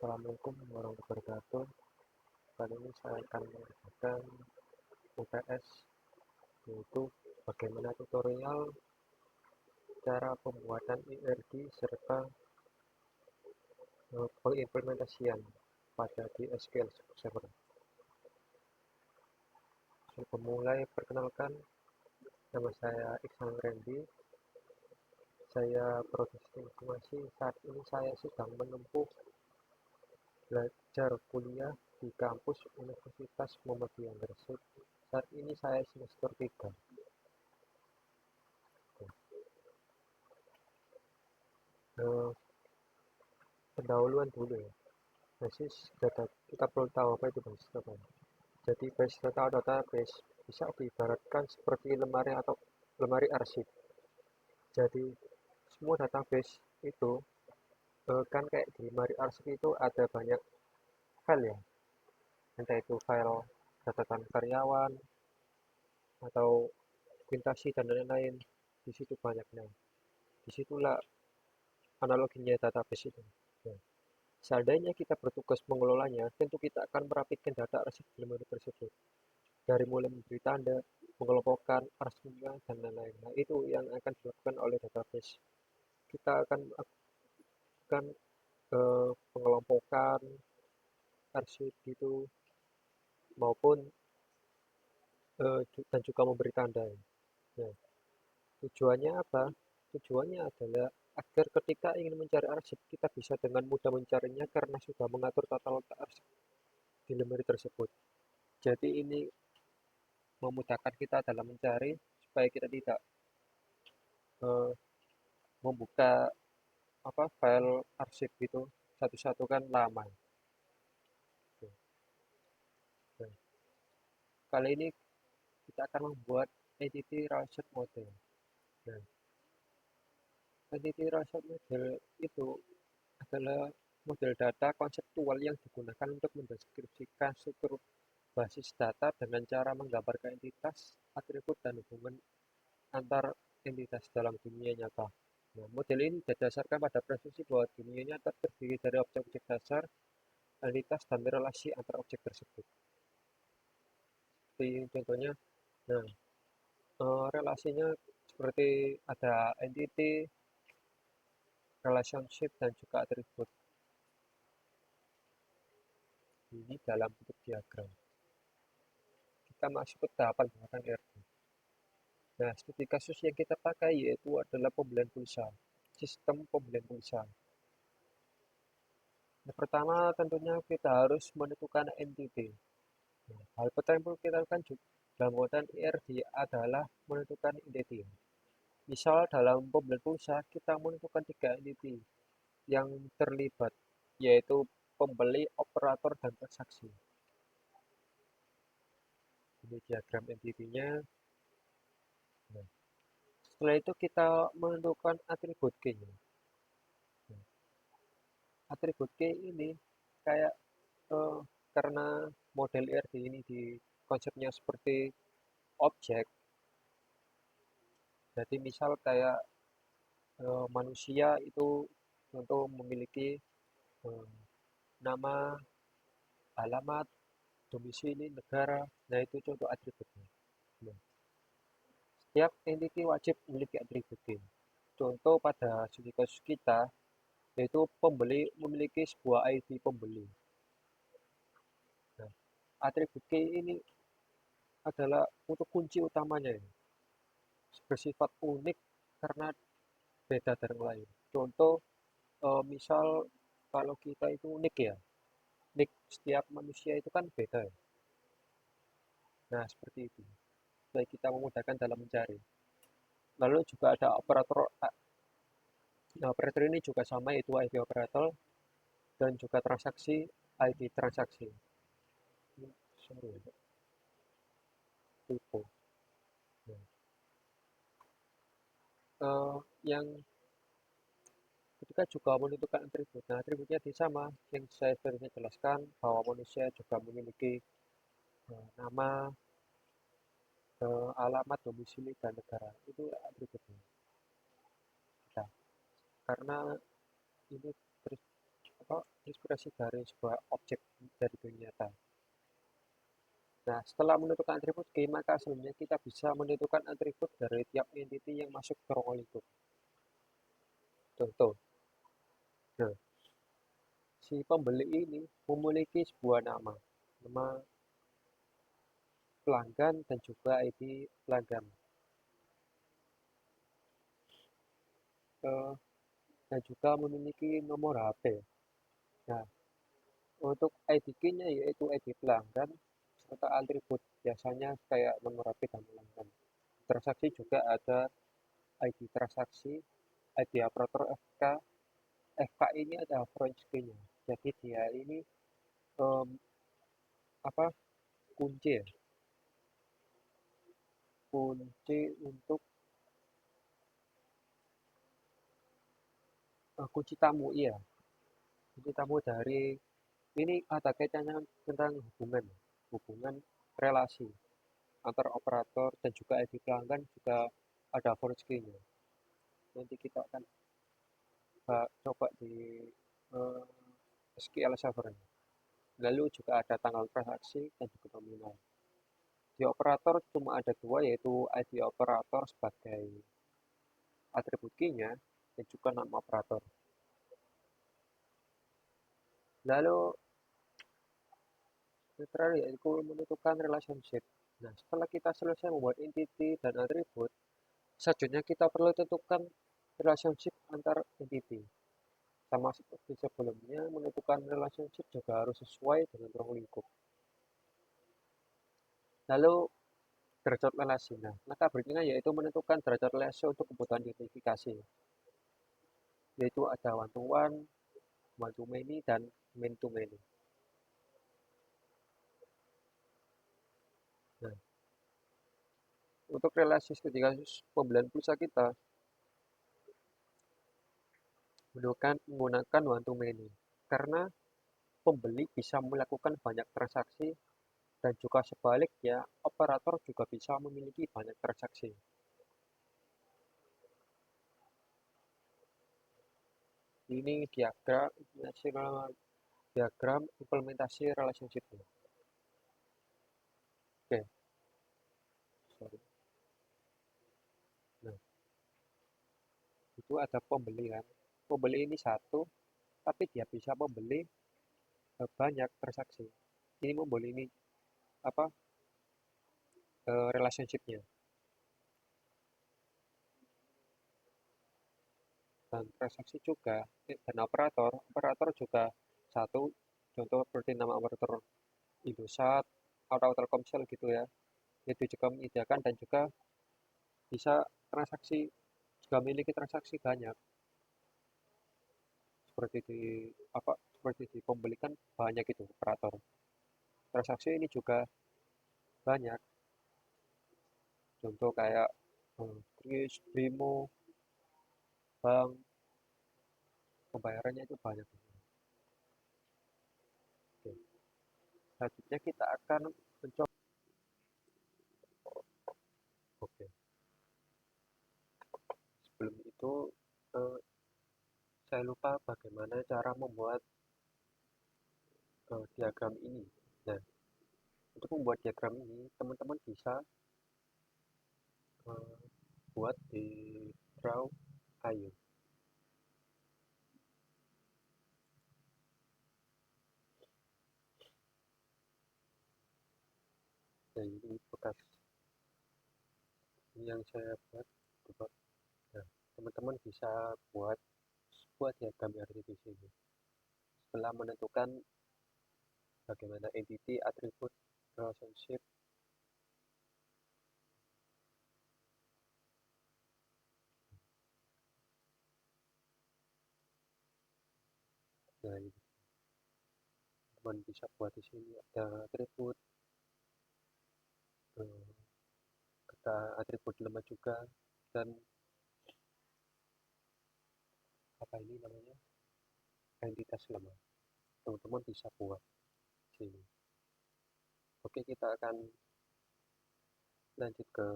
Assalamualaikum warahmatullahi wabarakatuh. Kali ini saya akan mengerjakan UTS, yaitu bagaimana tutorial cara pembuatan IRD serta pengimplementasian pada di SQL Server. Sebelum mulai, perkenalkan, nama saya Iksan Randy. Saya profesi informasi. Saat ini saya sedang menempuh belajar kuliah di kampus Universitas Muhammadiyah Gresik. Saat ini saya semester 3. Pendahuluan dulu ya. Basis data, kita perlu tahu apa itu basis data. Jadi basis data atau database bisa diibaratkan seperti lemari atau lemari arsip. Jadi semua database itu kan kayak di lemari arsip itu ada banyak file ya, entah itu file catatan karyawan atau dokumentasi dan lain-lain. Di situ banyaknya. Disitulah analoginya database itu. Nah, seandainya kita bertugas mengelolanya, tentu kita akan merapikan data arsip di lemari tersebut. Dari mulai memberi tanda, mengelompokkan, arsipnya, dan lain-lain. Nah, itu yang akan dilakukan oleh database. Kita akan melakukan pengelompokan arsip gitu, maupun dan juga memberi tanda. Nah, tujuannya apa? Tujuannya adalah agar ketika ingin mencari arsip, kita bisa dengan mudah mencarinya karena sudah mengatur tata letak arsip di lemari tersebut. Jadi ini memudahkan kita dalam mencari supaya kita tidak uh, membuka file arsip gitu satu-satu kan lama. Nah, kali ini kita akan membuat entity reset model. Nah, entity reset model itu adalah model data konseptual yang digunakan untuk mendeskripsikan struktur basis data dengan cara menggambarkan entitas, atribut, dan hubungan antar entitas dalam dunia nyata. Nah, model ini didasarkan pada presumpsi bahwa dunia nyata terdiri dari objek-objek dasar, entitas, dan relasi antar objek tersebut. Seperti contohnya, nah, relasinya seperti ada entity, relationship, dan juga atribut. Ini dalam bentuk diagram. Kita masuk ke tahapan pembuatan IRD. Nah, studi kasus yang kita pakai yaitu adalah pembelian pulsa, sistem pembelian pulsa. Yang pertama tentunya kita harus menentukan entity. Nah, hal pertama yang perlu kita lakukan dalam pembuatan IRD adalah menentukan entity. Misal dalam pembelian pulsa kita menentukan 3 entity yang terlibat, yaitu pembeli, operator, dan transaksi. Ini diagram entity-nya. Nah, setelah itu kita menentukan atribut key-nya. Nah, atribut key ini kayak karena model IRD ini di konsepnya seperti objek. Jadi misal kayak manusia itu tentu memiliki eh, nama, alamat, domisili, negara. Nah, itu contoh atributnya. Nah, setiap entity wajib memiliki atribut key. Contoh pada studi kasus kita, yaitu pembeli memiliki sebuah ID pembeli. Nah, atribut key ini adalah untuk kunci utamanya ya. Bersifat unik karena beda dari yang lain. Contoh, misal kalau kita itu unik ya, unik setiap manusia itu kan beda ya. Nah, seperti itu. Supaya kita memudahkan dalam mencari. Lalu juga ada operator. Nah, operator ini juga sama, yaitu ID operator dan juga transaksi ID transaksi. Sorry, typo. Nah, yang ketika juga menentukan atribut. Nah, atributnya sama yang saya tadi jelaskan bahwa manusia juga memiliki nama, alamat, domisili, dan negara. Itu atributnya. Nah, karena ini inspirasi dari sebuah objek dari dunia nyata. Nah, setelah menentukan atribut key, maka selanjutnya kita bisa menentukan atribut dari tiap entity yang masuk ke ruang lingkup. Contoh, nah, si pembeli ini memiliki sebuah nama pelanggan dan juga ID pelanggan. Eh, dan juga memiliki nomor HP. Nah, untuk ID key-nya yaitu ID pelanggan serta atribut biasanya kayak nomor HP dan pelanggan. Transaksi juga ada ID transaksi, ID operator FK. FK ini ada French key-nya. Jadi dia ini um, apa kunci ya? Kunci untuk kunci tamu, iya. Kunci tamu dari ini ada kaitannya tentang hubungan, hubungan relasi antar operator dan juga ID pelanggan juga ada forage key-nya. Nanti kita akan coba di uh, SQL Server. Lalu juga ada tanggal transaksi dan juga nominal. Di operator cuma ada dua, yaitu ID operator sebagai atribut key-nya dan juga nama operator. Lalu yang terakhir yaitu menentukan relationship. Nah, setelah kita selesai membuat entity dan atribut, selanjutnya kita perlu tentukan relationship antar entity. Sama seperti sebelumnya, menentukan relationship juga harus sesuai dengan ruang lingkup. Lalu derajat relasi. Nah, langkah berikutnya yaitu menentukan derajat relasi untuk kebutuhan identifikasi, yaitu ada one to many, dan many to many. Nah, untuk relasi ketika pembelian pulsa kita menggunakan one to many, karena pembeli bisa melakukan banyak transaksi dan juga sebaliknya operator juga bisa memiliki banyak transaksi. Ini diagram implementasi relationship. Oke, sorry. Nah, itu ada pembeli kan. Pembeli ini satu, tapi dia bisa membeli banyak transaksi. Ini membeli ini apa relationship-nya. Dan transaksi juga dan operator juga satu, contoh seperti nama operator Indosat atau Telkomsel gitu ya. Itu juga menyediakan dan juga bisa transaksi juga memiliki transaksi banyak seperti di pembeli kan banyak itu operator. Transaksi ini juga banyak. Contoh kayak Kris, Brimo, bank, pembayarannya itu banyak. Oke. Selanjutnya kita akan mencoba. Oke. Sebelum itu eh, saya lupa bagaimana cara membuat diagram ini. Nah, untuk membuat diagram ini teman-teman bisa eh, buat di Draw Ayo. Nah, ini bekas yang saya buat. Nah, teman-teman bisa buat sebuah diagram yang ada di sini. Setelah menentukan bagaimana entity, atribut, relationship. Nah, ini teman bisa buat di sini ada atribut, kita atribut lemah juga, dan apa ini namanya entitas lemah. Teman-teman bisa buat sini. Oke, kita akan lanjut ke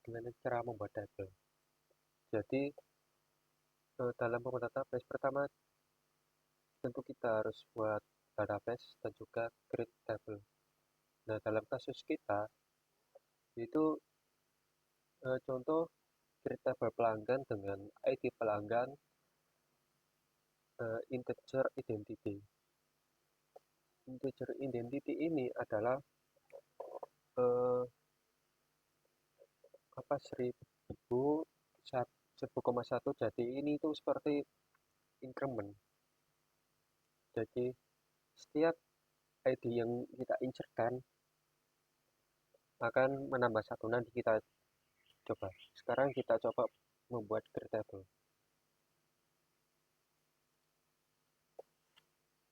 gimana cara membuat tabel. Jadi Dalam pembuat database pertama tentu kita harus buat database dan juga create table. Nah, dalam kasus kita itu contoh create table pelanggan dengan ID pelanggan integer identity. Integer identity ini adalah eh, apa 1000,1. Jadi ini itu seperti increment. Jadi setiap ID yang kita inserkan akan menambah satu. Nanti kita coba. Sekarang kita coba membuat create table.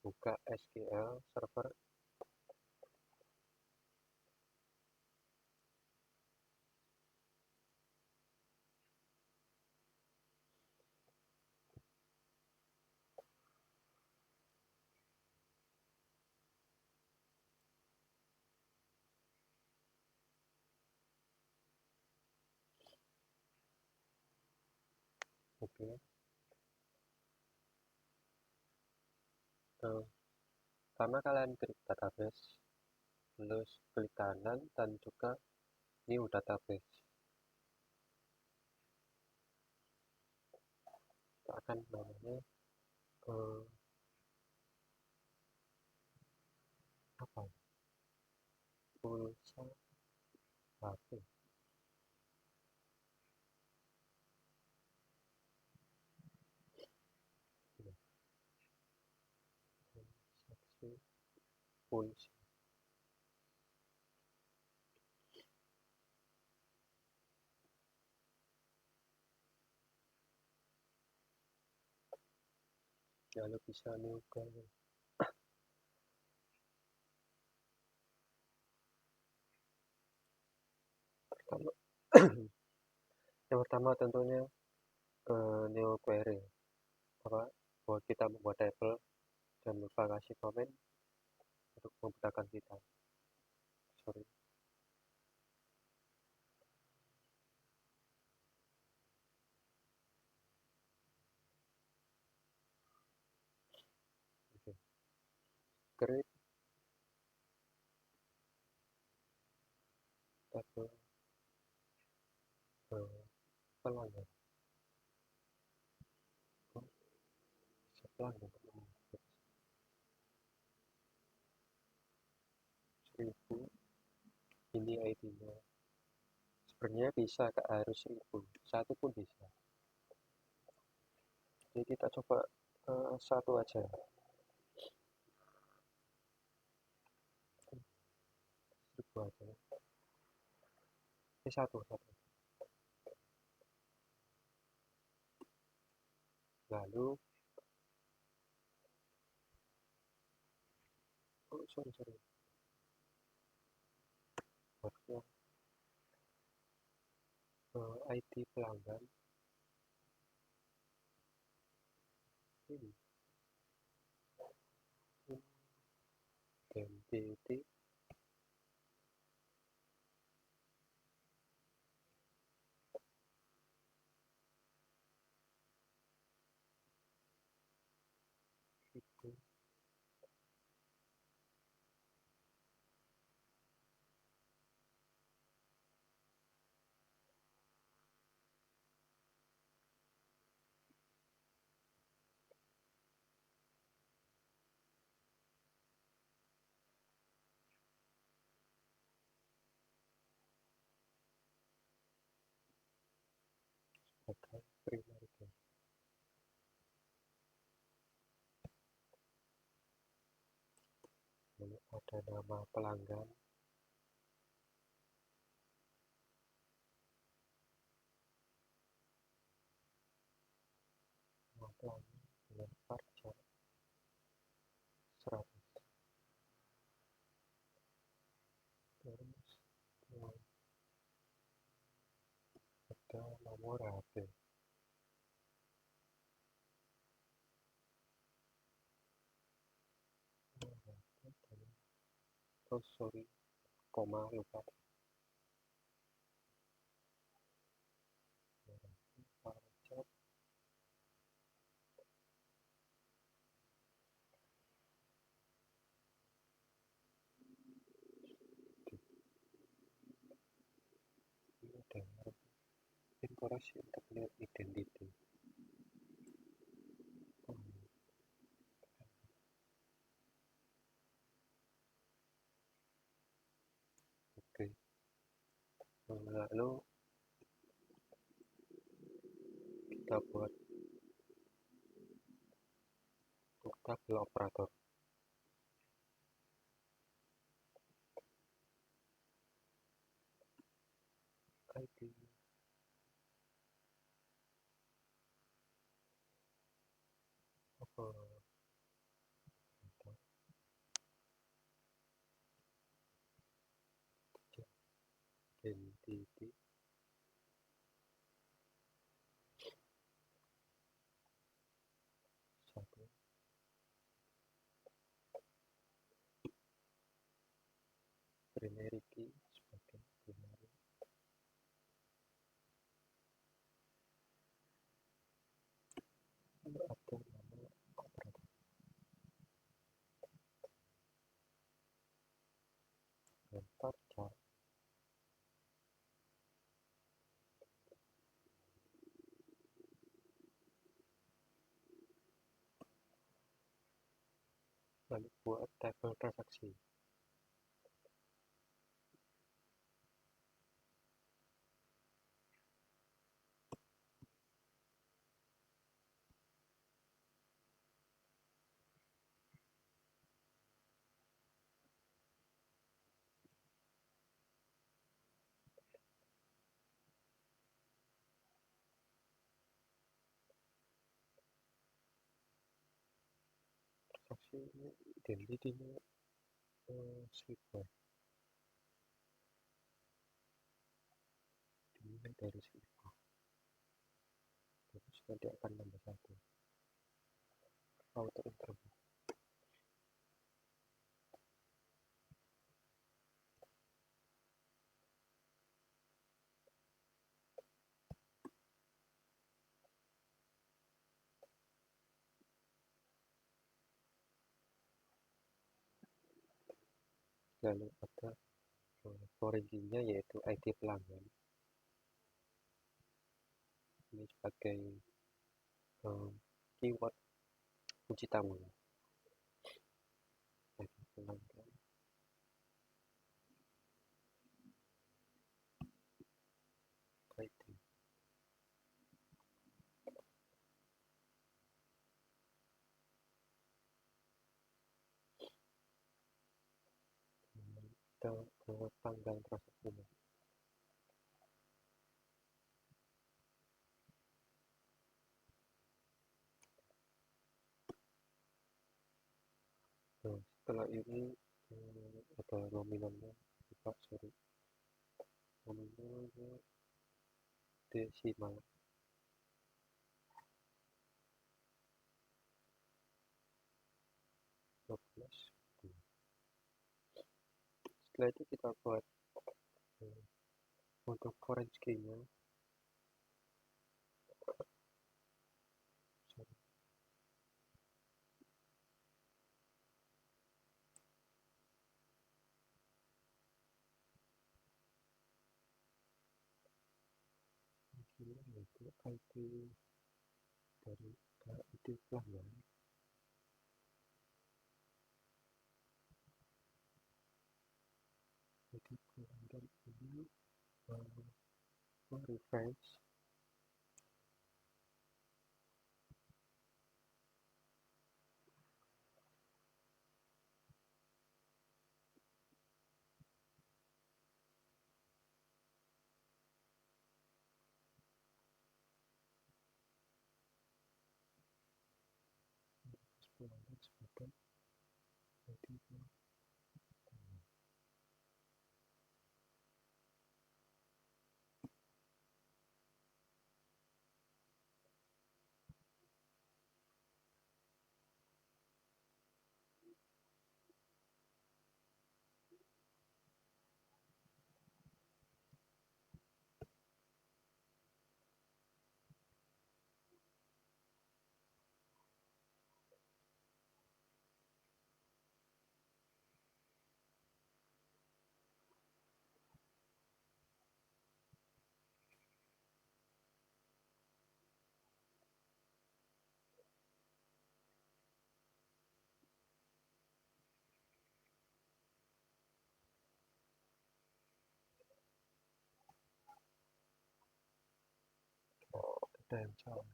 Buka SQL Server. Oke. Pertama kalian klik database, terus klik kanan dan juga new database. Kita akan namanya apa? Pulsa HP. Transaksi pulsa. Lalu bisa new column. Yang pertama tentunya new query. Buat kita membuat table dan lupa kasih komen untuk memudahkan kita. Sorry. Okay. Create table pelanggan. Pelanggan 1000. Ini ID-nya. Sebenarnya bisa harus 1000. Satu pun bisa. Jadi kita coba satu aja. 1000 aja. Satu. Lalu sorry. Maksudnya ID pelanggan ini identity itu sebagai primary key. Lalu ada nama pelanggan, dengan varchar 100. Terus ada nomor HP. Sorry, koma lupa. Varchar dalam informasi untuk melihat identity. Oke, lalu kita buat tabel operator. ID identity satu primary key sebagai primary atau nama operator lempar char lalu buat tabel transaksi. Transaksi ini identity-nya sweeper dimulai dari sweeper terus nanti akan nambah satu auto interval. Lalu ada foreign-nya yaitu ID pelanggan, ini sebagai keyword kunci tamu. ID pelanggan ID kita ke tanggal transaksinya. Nah, setelah ini ada nominalnya, nominalnya desimal 12. Setelah itu kita buat untuk foreign key-nya yaitu ID dari ID pelanggan ini refresh pelanggan sebagai ID ada yang salah.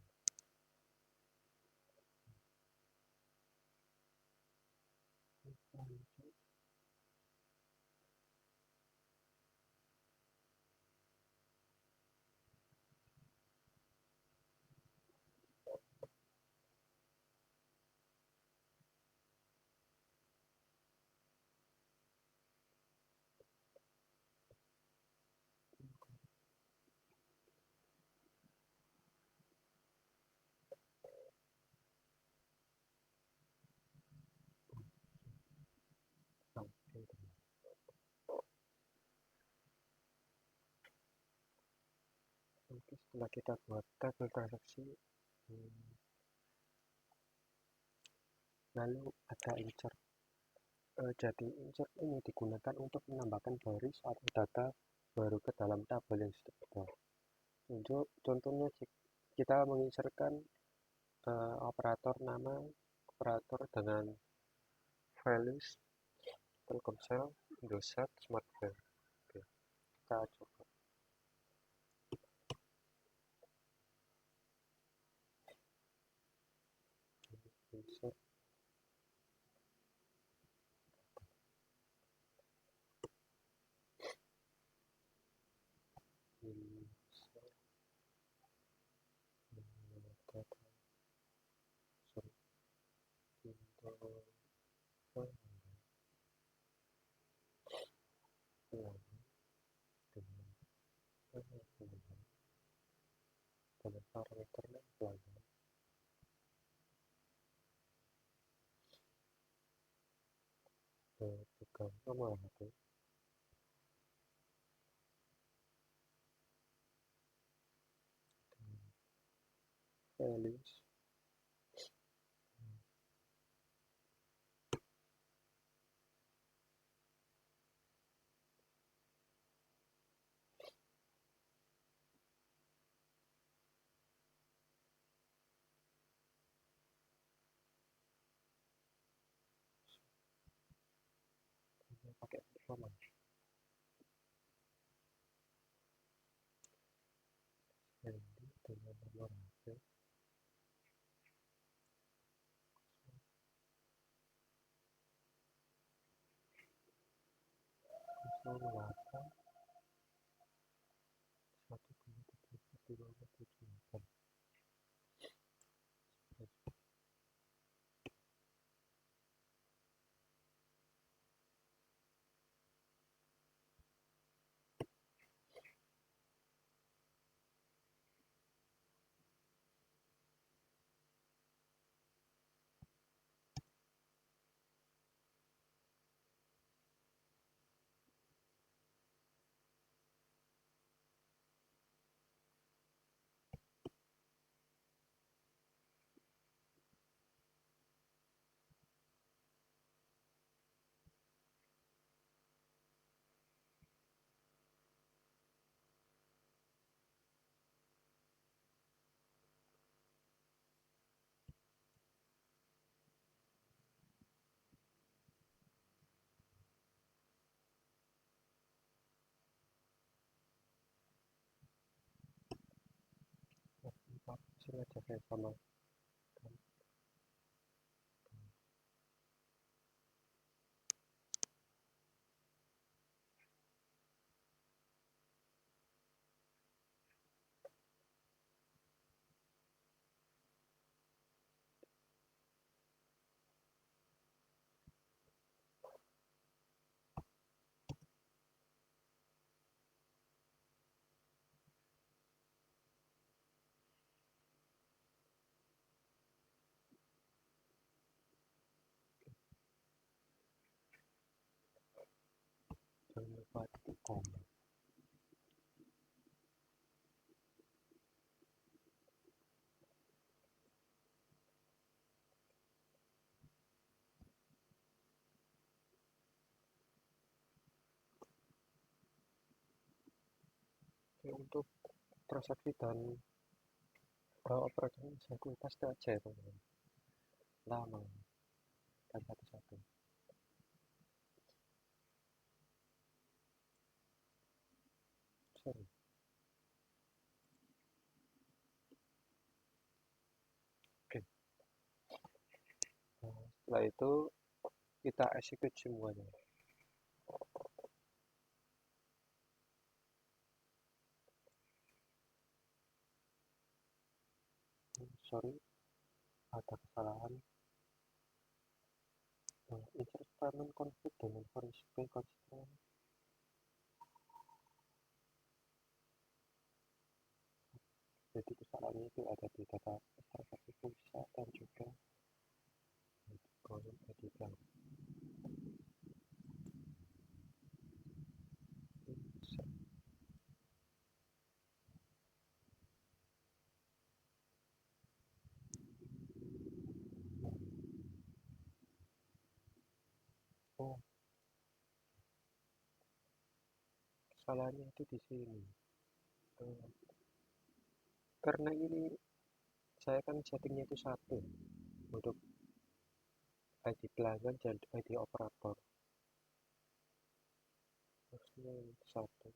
Nanti setelah kita buat tabel transaksi, lalu ada insert. Jadi insert ini digunakan untuk menambahkan baris atau data baru ke dalam tabel yang sudah ada. Contohnya kita menginsertkan operator nama, operator dengan values Telkomsel, Indosat, Smartfren. Oke, kita coba insert insert data sorry Info ulang dengan pada parameternya pelanggan pegang nomor HP values pakai performa Sandy dengan nomor HP 08 1,748. Sengaja saya sama jangan lupa titik koma. Untuk transaksi dan operasi saya pasti aja ya teman-teman, lama dan satu-satu. Sorry. Setelah itu kita execute semuanya. Sorry, ada kesalahan. Insert statement konflik dengan forensic constraint. Jadi kesalahannya itu ada di data ekstraksi pulsa dan juga di kolom editor. Oh, kesalahannya itu di sini. Karena ini saya kan settingnya itu satu untuk ID pelanggan dan ID operator. Harusnya satu.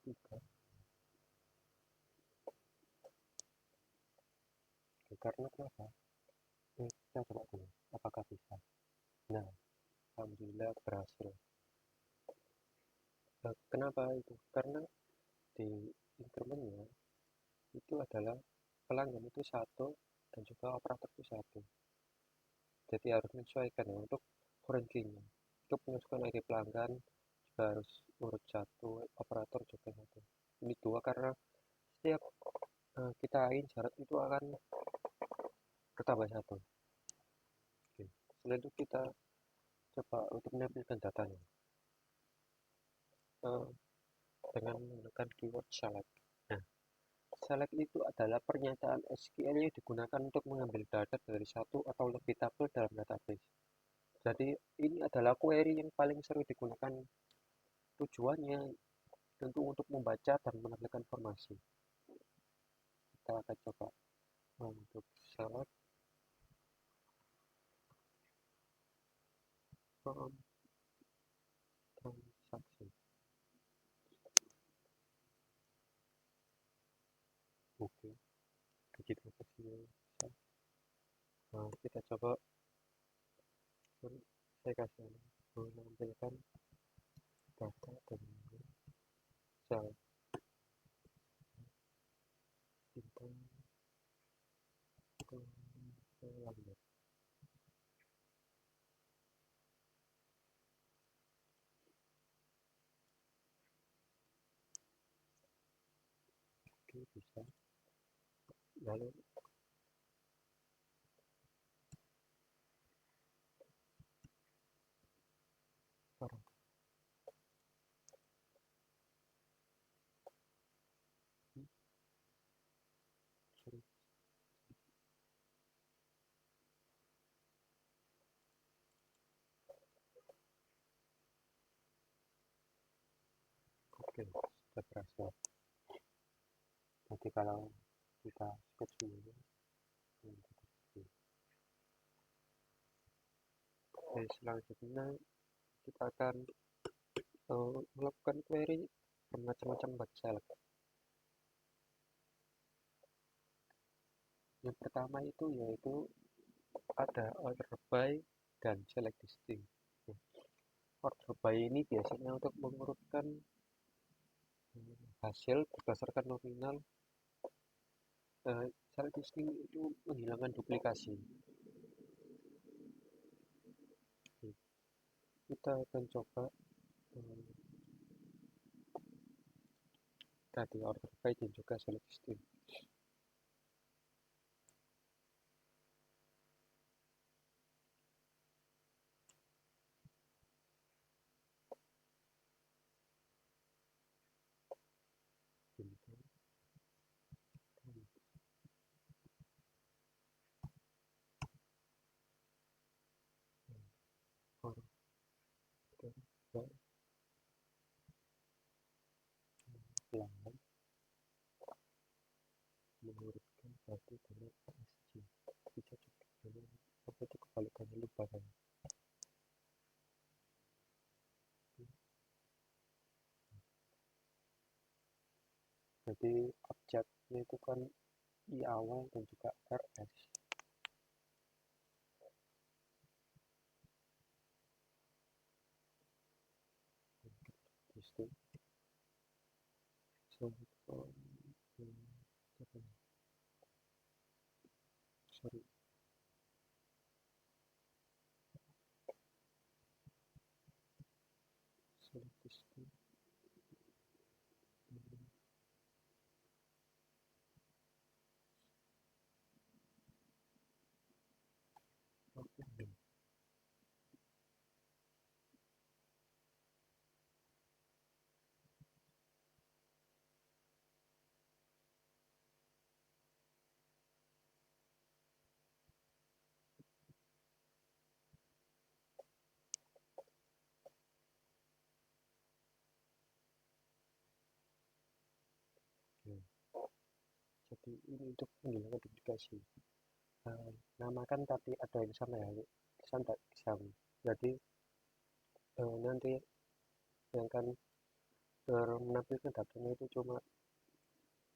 Tiga. Oke, karena kenapa? Kita coba dulu. Apakah bisa? Nah, alhamdulillah berhasil. Kenapa itu? Karena di incrementnya itu adalah pelanggan itu satu dan juga operator itu satu. Jadi harus menyesuaikan ya untuk ranking-nya. Untuk menyesuaikan ID pelanggan juga harus urut satu, operator juga satu. Ini dua karena setiap kita syarat itu akan bertambah satu. Oke. Setelah itu kita coba untuk menampilkan datanya dengan menggunakan keyword select. Nah, select itu adalah pernyataan SQL yang digunakan untuk mengambil data dari satu atau lebih tabel dalam database. Jadi ini adalah query yang paling sering digunakan. Tujuannya tentu untuk membaca dan menampilkan informasi. Kita akan coba untuk select from transaksi. Oke, begitu kecil. Nah, kita coba saya kasih menampilkan data dengan sel bintang lambat. Oke, bisa. Lalu sekarang oke, sudah berhasil. Jadi kalau kita skip semuanya, oke, selanjutnya kita akan melakukan query bermacam-macam buat select. Yang pertama itu yaitu ada order by dan select listing. Order by ini biasanya untuk mengurutkan hasil berdasarkan nominal. Select listing itu menghilangkan duplikasi. Kita akan coba tadi order by dan juga select listing. yaitu kan I awal dan juga RS. Itu sorry, jadi ini untuk menghilangkan duplikasi. Nama kan tadi ada yang sama ya, kesan tak kesan. Jadi nanti yang kan menampilkan datanya itu cuma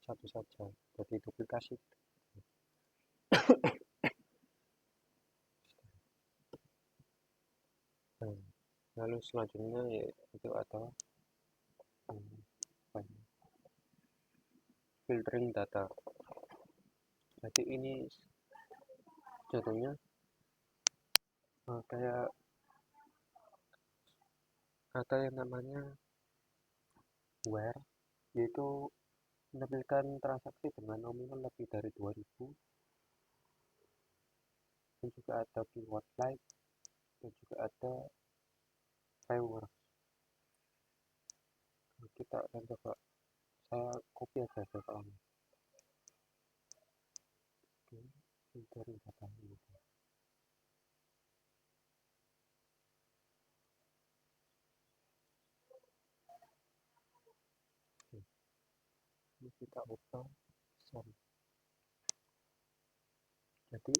satu saja, jadi duplikasi. Lalu selanjutnya yaitu ada filtering data. Jadi ini contohnya kayak ada yang namanya where, yaitu menampilkan transaksi dengan nominal lebih dari 2000, dan juga ada keyword like, dan juga ada framework. Kita akan coba, saya copy aja soalnya. Oke, filtering data ini. Ini kita ubah besar. Jadi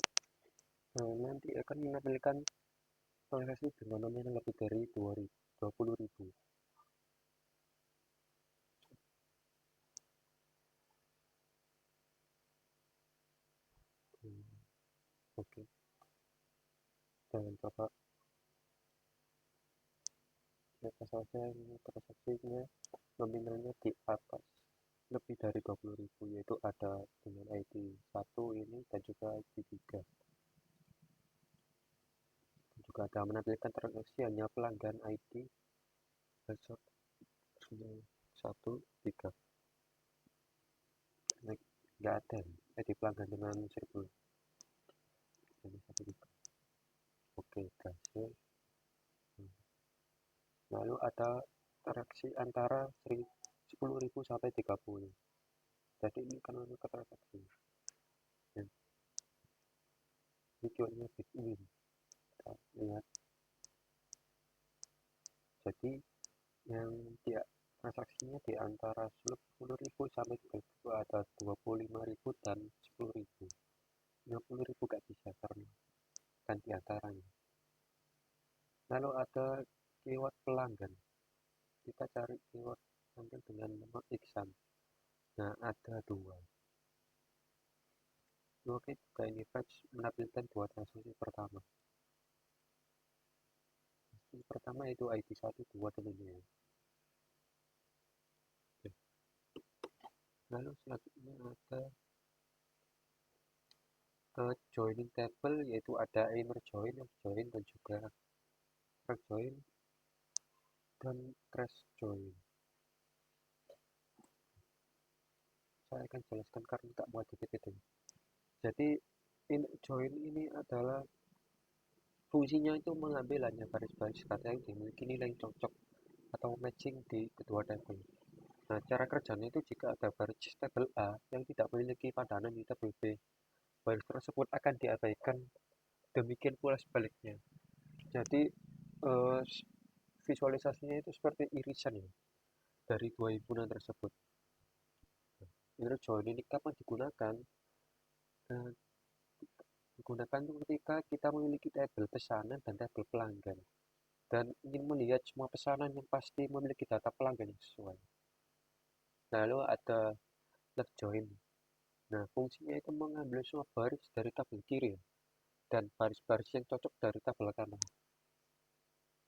nanti akan menampilkan transaksi dengan nominal lebih dari 20.000. Oke, dan coba lihat saja ini transaksinya nominalnya di atas lebih dari 20.000, yaitu ada dengan ID 1 ini dan juga ID 3. Dan juga ada menampilkan transaksi hanya pelanggan ID password 1 3. Nggak ada ID pelanggan dengan 1000 ini 1 3. Oke, berhasil. Lalu ada transaksi antara 10.000 sampai 30. Jadi ini kan untuk transaksi. Videonya begini, kita lihat. Jadi yang dia transaksinya di antara 10.000 sampai 30.000 ada 25.000 dan 10.000. 50.000 gak bisa karena kan di antaranya. Lalu ada keyword pelanggan, kita cari keyword pelanggan dengan nomor Xan. Nah, ada dua. Oke, juga ini fetch menampilkan dua transaksi pertama. Transaksi pertama itu ID 1 2 dan ini. Lalu selanjutnya ada joining table, yaitu ada inner join, join dan juga track join dan trace join. Saya akan jelaskan karena tak mau dikit-dikit. Jadi inner join ini adalah fungsinya itu mengambil hanya baris-baris kata yang dimiliki nilai cocok atau matching di kedua table. Nah, cara kerjanya itu jika ada baris tabel A yang tidak memiliki padanan di tabel B, baris tersebut akan diabaikan. Demikian pula sebaliknya. Jadi visualisasinya itu seperti irisan ya dari dua himpunan tersebut. Inner join ini kapan digunakan? Digunakan ketika kita memiliki tabel pesanan dan tabel pelanggan dan ingin melihat semua pesanan yang pasti memiliki data pelanggan yang sesuai. Lalu ada left join. Nah, fungsinya itu mengambil semua baris dari tabel kiri dan baris-baris yang cocok dari tabel kanan.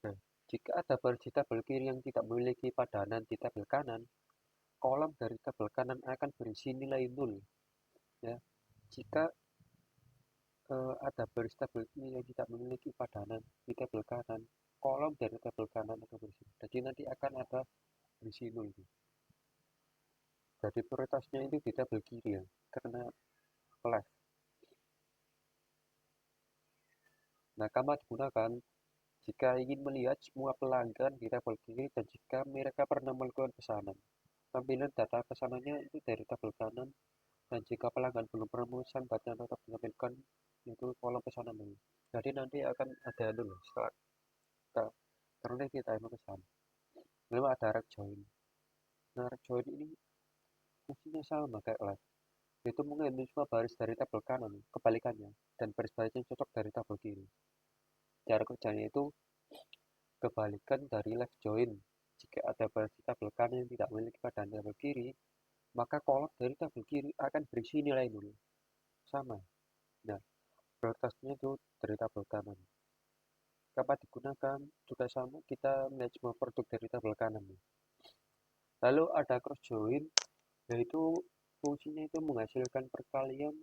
Nah, jika ada baris di tabel kiri yang tidak memiliki padanan di tabel kanan, kolom dari tabel kanan akan berisi nilai 0. Ya. Jika ada baris tabel kiri yang tidak memiliki padanan di tabel kanan, kolom dari tabel kanan akan berisi. Jadi nanti akan ada berisi 0. Jadi prioritasnya itu di tabel kiri ya, karena left. Nah, kamera digunakan jika ingin melihat semua pelanggan di tabel kiri dan jika mereka pernah melakukan pesanan. Tampilan data pesanannya itu dari tabel kanan, dan jika pelanggan belum pernah memesan button atau menampilkan itu kolom pesanan ini. Jadi nanti akan ada dulu setelah kita karena kita memesan. Lalu ada rack join. Nah, rack join ini fungsinya sama kayak live. Itu mengambil semua baris dari tabel kanan, kebalikannya, dan baris-baris yang cocok dari tabel kiri. Cara kerjanya itu kebalikan dari left join. Jika ada baris di tabel kanan yang tidak memiliki padanan tabel kiri, maka kolom dari tabel kiri akan berisi nilai 0. Sama. Nah, prioritasnya itu dari tabel kanan. Kapan digunakan juga sama, kita melihat semua produk dari tabel kanan. Lalu ada cross join, yaitu fungsinya itu menghasilkan perkalian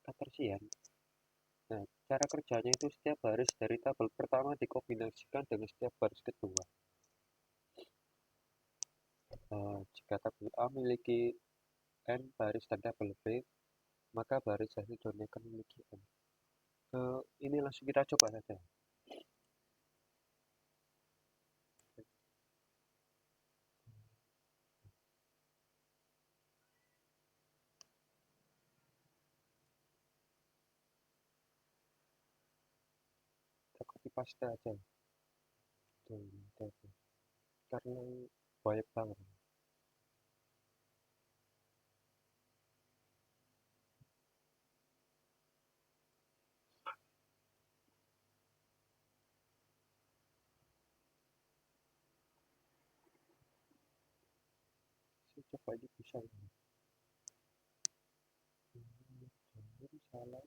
ketersian. Nah, cara kerjanya itu setiap baris dari tabel pertama dikombinasikan dengan setiap baris kedua. Jika tabel A memiliki n baris dan tabel B, maka baris hasil joinnya akan memiliki n. Ini langsung kita coba saja. Kita copy paste aja. Karena banyak banget. Saya coba ini bisa. Salah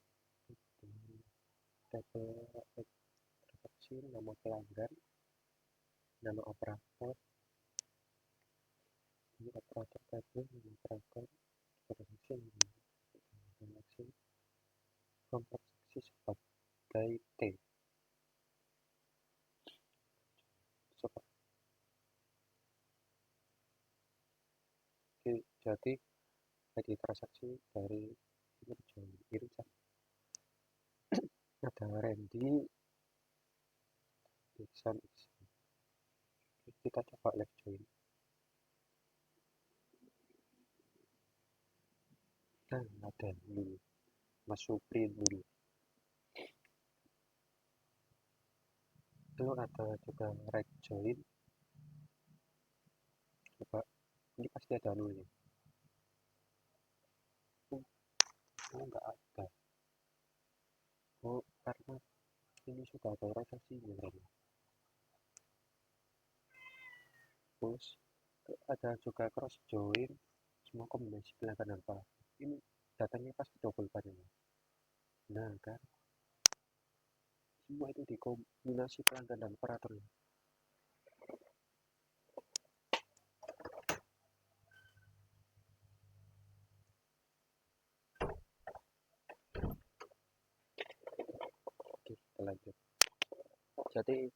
tabel kecil, nama pelanggan, nama operator, ini operator tabel, nama operator, transaksi, transaksi, transaksi sebagai T. Coba. Oke, jadi ID transaksi dari ini irisan. Ada Randy, Iksan. Kita coba left join. Nah, ada dulu. Mas Supri dulu. Lalu ada juga right join. Coba, ini pasti ada nulnya. Enggak ada. Oh, karena ini sudah ada transaksinya. Terus ada juga cross join, semua kombinasi pelanggan apa. Ini datanya pasti double padanya. Nah kan, semua itu dikombinasi pelanggan dan operatornya. Oke, kita lanjut. Jadi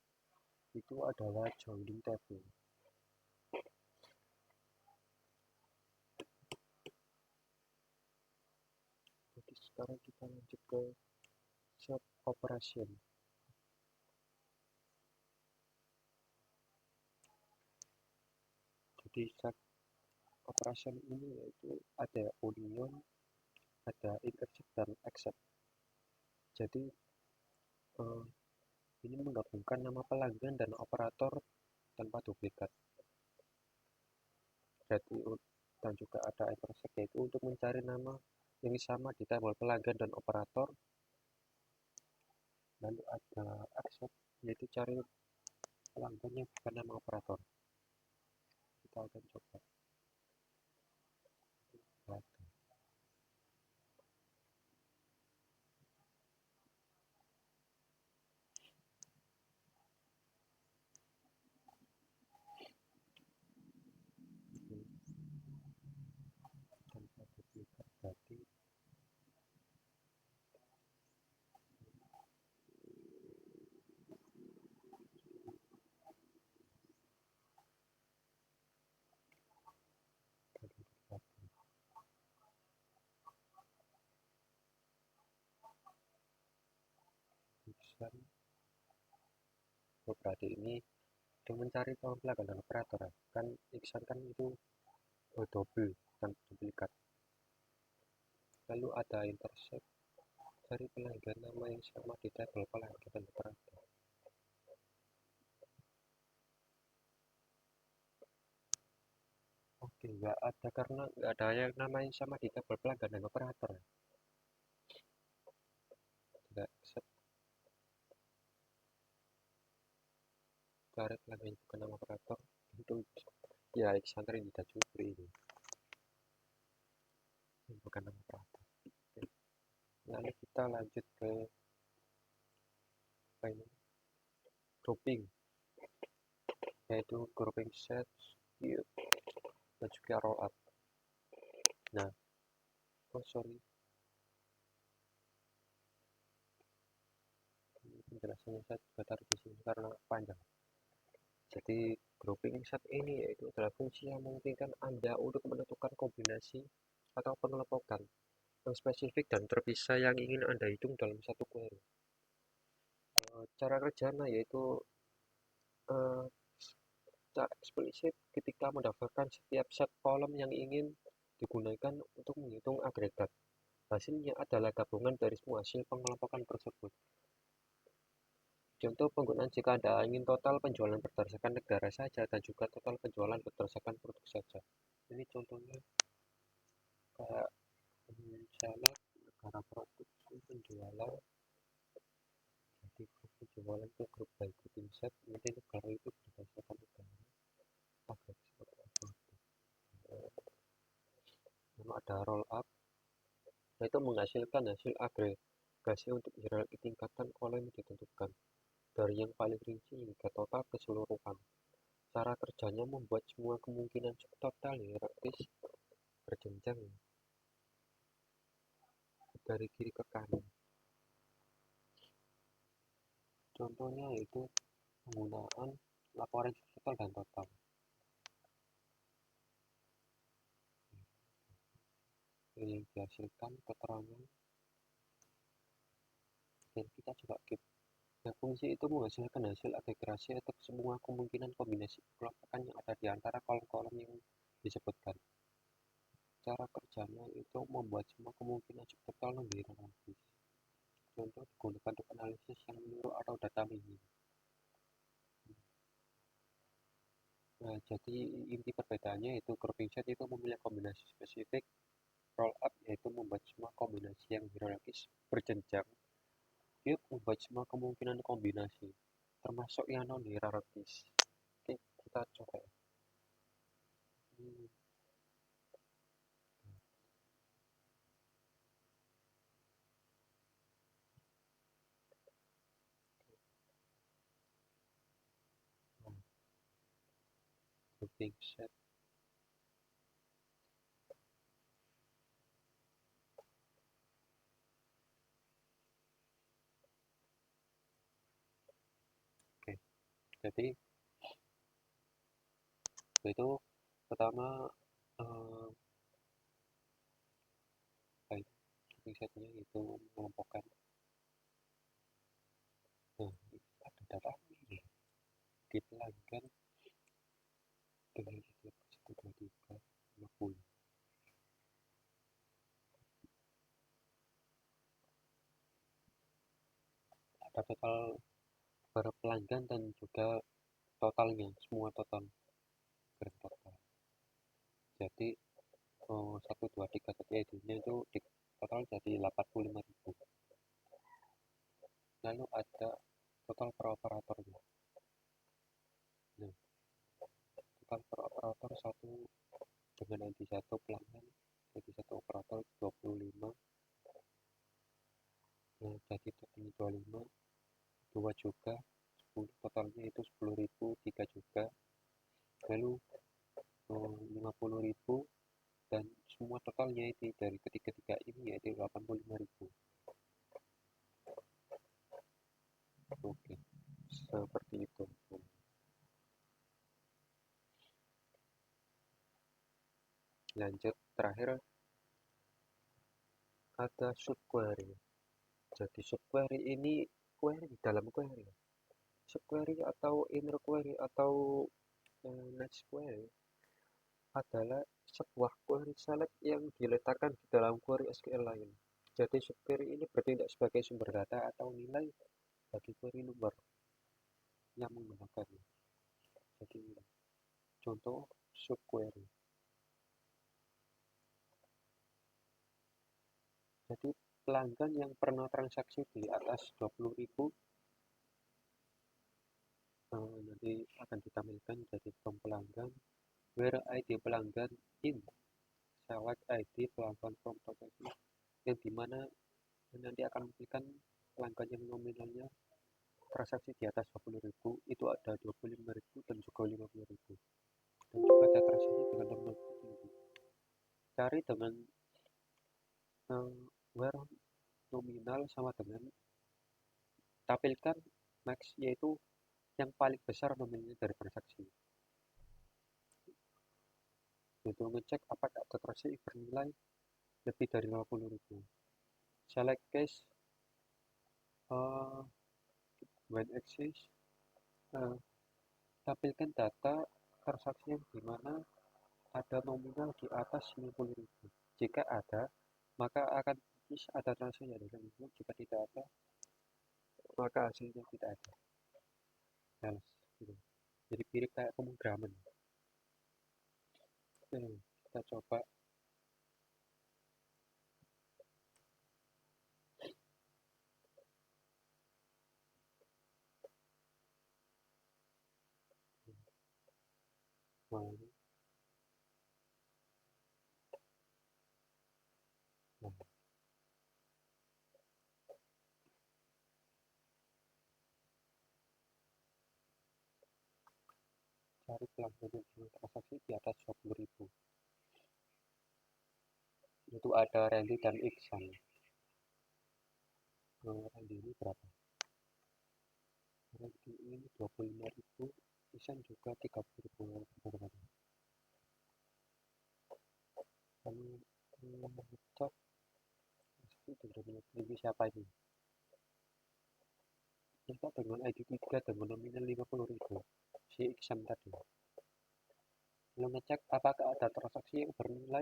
itu adalah joining table. Jadi sekarang kita lanjut ke set operation. Jadi set operation ini yaitu ada union, ada intercept dan accept. Jadi ini menggabungkan nama pelanggan dan operator tanpa duplikat. Jadi dan juga ada intersect, yaitu untuk mencari nama yang sama di tabel pelanggan dan operator. Lalu ada accept, yaitu cari pelanggan yang bukan nama operator. Kita akan coba. Iksan. Berarti ini dia mencari pelanggaran operator ya. Kan Iksan kan itu double dan duplikat. Lalu ada intersect, cari pelanggan nama yang sama di tabel pelanggan operator. Oke, nggak ada karena nggak ada yang nama yang sama di tabel pelanggan dan operator. Tidak accept. Cari pelanggan bukan nama operator. Itu ya Alexander Indra Jupri ini. Bukan nama operator. Oke. Lalu kita lanjut ke apa ini? Grouping, yaitu grouping set, view, dan juga roll up. Nah, sorry, penjelasannya saya juga taruh di sini karena panjang. Jadi grouping set ini yaitu adalah fungsi yang memungkinkan Anda untuk menentukan kombinasi atau pengelompokan yang spesifik dan terpisah yang ingin Anda hitung dalam satu query. Cara kerjanya yaitu secara eksplisit ketika mendaftarkan setiap set kolom yang ingin digunakan untuk menghitung agregat. Hasilnya adalah gabungan dari semua hasil pengelompokan tersebut. Contoh penggunaan jika Anda ingin total penjualan berdasarkan negara saja dan juga total penjualan berdasarkan produk saja. Ini contohnya kayak misalnya negara produksi penjualan, jadi grup penjualan itu grup by grouping set, nanti negara itu berdasarkan negara. Agak seperti apa? Lalu ada roll up, yaitu menghasilkan hasil agregasi untuk hierarki tingkatan kolom yang ditentukan dari yang paling rinci hingga total keseluruhan. Cara kerjanya membuat semua kemungkinan subtotal hierarkis berjenjang dari kiri ke kanan. Contohnya yaitu penggunaan laporan subtotal dan total. Yang dihasilkan keterangan dan kita coba keep. Nah, fungsi itu menghasilkan hasil agregasi atas semua kemungkinan kombinasi kelompokan yang ada di antara kolom-kolom yang disebutkan. Cara kerjanya itu membuat semua kemungkinan subtotal menjadi hierarkis. Contoh digunakan untuk analisis yang menurut atau data minim. Nah, jadi inti perbedaannya itu grouping set itu memilih kombinasi spesifik, roll up yaitu membuat semua kombinasi yang hierarkis berjenjang, cube membuat semua kemungkinan kombinasi, termasuk yang non hierarkis. Oke, kita coba. Grouping set. Oke, jadi itu pertama grouping setnya itu mengelompokkan. Nah, ada data ini di pelanggan dengan 1, 2, 3, 50. Ada total per pelanggan dan juga totalnya, semua total total. Jadi 1, 2, 3 tadi ID-nya itu di total jadi 85.000. Lalu ada total per operatornya. Nah, total per operator satu dengan ID 1 pelanggan, ID 1 operator 25. Nah, jadi totalnya 25, 2 juga 10, totalnya itu 10.000, 3 juga. Lalu 50.000 dan semua totalnya itu dari ketiga ini yaitu 85.000. Oke, seperti itu. Lanjut, terakhir ada subquery. Jadi subquery ini query dalam query. Subquery atau inner query atau next query adalah sebuah query select yang diletakkan di dalam query SQL lain. Jadi subquery ini bertindak sebagai sumber data atau nilai bagi query luar yang menggunakannya. Jadi contoh subquery. Jadi pelanggan yang pernah transaksi di atas 20.000 nanti akan ditampilkan jadi from pelanggan where ID pelanggan in select ID pelanggan from transaksi yang dimana nanti akan menampilkan pelanggan yang nominalnya transaksi di atas 20.000 itu ada 25.000 dan juga 50.000 dan juga ada transaksi dengan nominal tinggi. Cari dengan where nominal sama dengan tampilkan max yaitu yang paling besar nominalnya dari transaksi. Itu ngecek apakah ada transaksi bernilai lebih dari 50.000. Select case when access tampilkan data transaksi yang dimana ada nominal di atas 50.000. Jika ada, maka akan ada transaksi yang ada 50. Jika tidak ada, maka hasilnya tidak ada. Males, gitu. Jadi mirip kayak pemrograman. Kita coba. Cari pelanggan yang transaksi di atas 20.000. Itu ada Randy dan Iksan. Randy ini berapa? Randy ini 25.000, Iksan juga 30.000 teman-teman. Lalu cek itu siapa ini? Kita dengan ID 3 dengan nominal 50.000 si Iksan tadi. Lalu ngecek apakah ada transaksi yang bernilai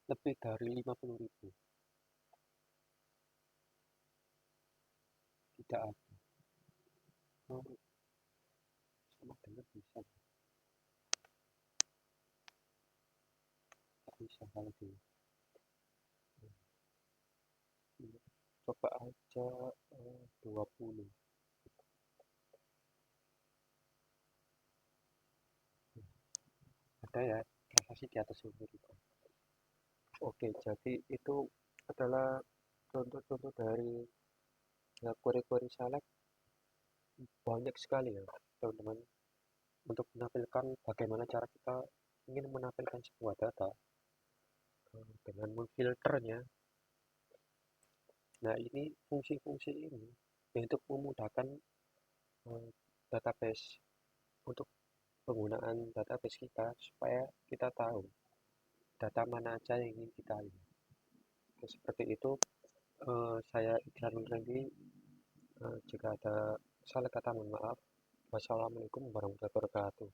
lebih dari 50.000. Tidak ada. Sama dengan bisa. Tak bisa kalau gitu. Coba aja 20. Ada ya transaksi di atas 20.000. Oke, jadi itu adalah contoh-contoh dari query-query select. Banyak sekali ya teman-teman untuk menampilkan bagaimana cara kita ingin menampilkan sebuah data dengan memfilternya. Nah, ini fungsi-fungsi ini untuk memudahkan database untuk penggunaan database kita supaya kita tahu data mana aja yang ingin kita lihat. Seperti itu, saya Iksan Randy. Jika ada salah kata mohon maaf. Wassalamualaikum warahmatullahi wabarakatuh.